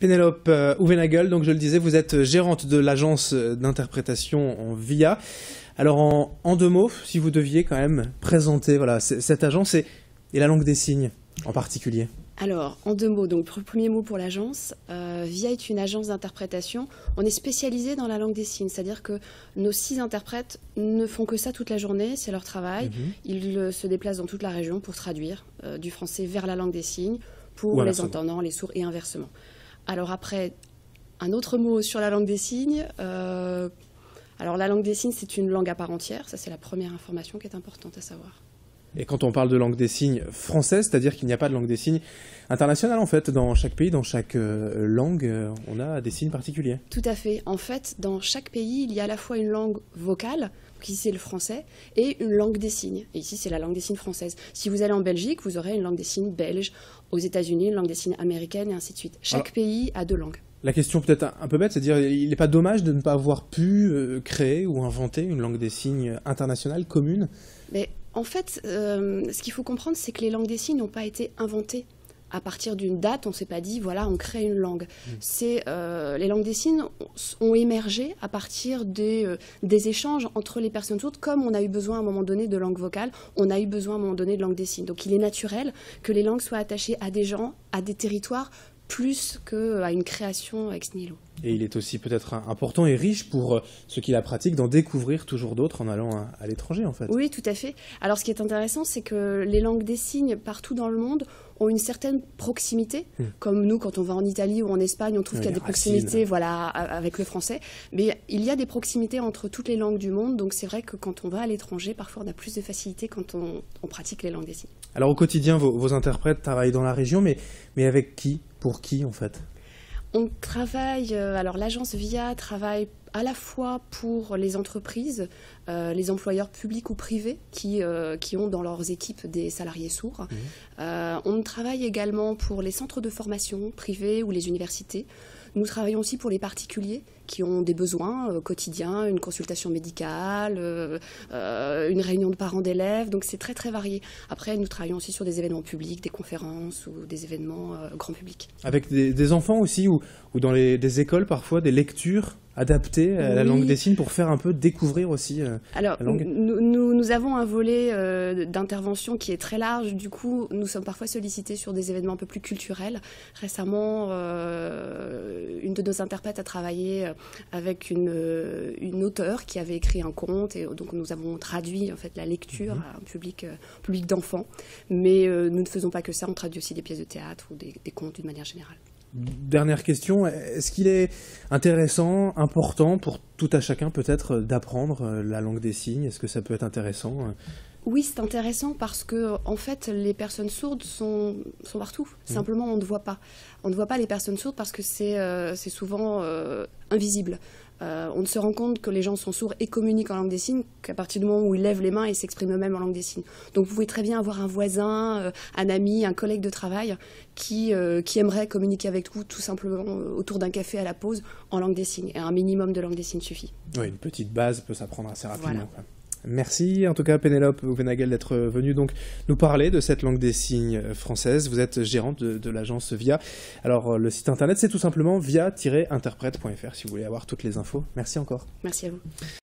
Pénélope Houvenagel, donc je le disais, vous êtes gérante de l'agence d'interprétation en VIA. Alors en deux mots, si vous deviez quand même présenter cette agence et la langue des signes en particulier. Alors, en deux mots, donc premier mot pour l'agence. VIA est une agence d'interprétation. On est spécialisé dans la langue des signes, c'est-à-dire que nos 6 interprètes ne font que ça toute la journée, c'est leur travail. Ils se déplacent dans toute la région pour traduire du français vers la langue des signes pour les entendants, les sourds et inversement. Alors après, un autre mot sur la langue des signes. Alors la langue des signes, c'est une langue à part entière. Ça, c'est la première information qui est importante à savoir. Et quand on parle de langue des signes française, c'est-à-dire qu'il n'y a pas de langue des signes internationale en fait. Dans chaque pays, dans chaque langue, on a des signes particuliers. Tout à fait. En fait, dans chaque pays, il y a à la fois une langue vocale, ici c'est le français, et une langue des signes. Et ici, c'est la langue des signes française. Si vous allez en Belgique, vous aurez une langue des signes belge. Aux États-Unis, une langue des signes américaine, et ainsi de suite. Chaque pays a 2 langues. La question peut-être un peu bête, c'est de dire, il n'est pas dommage de ne pas avoir pu créer ou inventer une langue des signes internationale commune? Mais en fait, ce qu'il faut comprendre, c'est que les langues des signes n'ont pas été inventées. À partir d'une date, on ne s'est pas dit, voilà, on crée une langue. Les langues des signes ont émergé à partir des échanges entre les personnes sourdes. Comme on a eu besoin à un moment donné de langue vocale, on a eu besoin à un moment donné de langue des signes. Donc il est naturel que les langues soient attachées à des gens, à des territoires, plus qu'à une création ex nihilo. Et il est aussi peut-être important et riche pour ceux qui la pratiquent d'en découvrir toujours d'autres en allant à l'étranger en fait. Oui, tout à fait. Alors ce qui est intéressant, c'est que les langues des signes partout dans le monde ont une certaine proximité. Comme nous, quand on va en Italie ou en Espagne, on trouve qu'il y a des proximités avec le français. Mais il y a des proximités entre toutes les langues du monde. Donc c'est vrai que quand on va à l'étranger, parfois on a plus de facilité quand on pratique les langues des signes. Alors au quotidien, vos interprètes travaillent dans la région, mais avec qui? Pour qui en fait? On travaille, alors l'agence VIA travaille à la fois pour les entreprises, les employeurs publics ou privés qui ont dans leurs équipes des salariés sourds. On travaille également pour les centres de formation privés ou les universités. Nous travaillons aussi pour les particuliers qui ont des besoins quotidiens, une consultation médicale, une réunion de parents d'élèves, donc c'est très très varié. Après, nous travaillons aussi sur des événements publics, des conférences ou des événements grand public. Avec des enfants aussi, ou dans des écoles parfois, des lectures adaptées à la langue des signes pour faire un peu découvrir aussi la langue. Nous avons un volet d'intervention qui est très large, du coup nous sommes parfois sollicités sur des événements un peu plus culturels. Récemment, une de nos interprètes a travaillé avec une auteure qui avait écrit un conte, et donc nous avons traduit en fait la lecture à un public d'enfants. Mais nous ne faisons pas que ça, on traduit aussi des pièces de théâtre ou des contes d'une manière générale. Dernière question, est-ce qu'il est intéressant, important pour tout à chacun peut-être d'apprendre la langue des signes? Est-ce que ça peut être intéressant? Oui, c'est intéressant parce que en fait, les personnes sourdes sont partout. Simplement, on ne voit pas. On ne voit pas les personnes sourdes parce que c'est souvent invisible. On ne se rend compte que les gens sont sourds et communiquent en langue des signes qu'à partir du moment où ils lèvent les mains et s'expriment eux-mêmes en langue des signes. Donc vous pouvez très bien avoir un voisin, un ami, un collègue de travail qui aimerait communiquer avec vous tout simplement autour d'un café à la pause en langue des signes. Et un minimum de langue des signes suffit. Oui, une petite base peut s'apprendre assez rapidement. Voilà. Merci en tout cas Pénélope Houvenagel d'être venue donc nous parler de cette langue des signes française. Vous êtes gérante de l'agence VIA. Alors le site internet c'est tout simplement via-interprète.fr si vous voulez avoir toutes les infos. Merci encore. Merci à vous.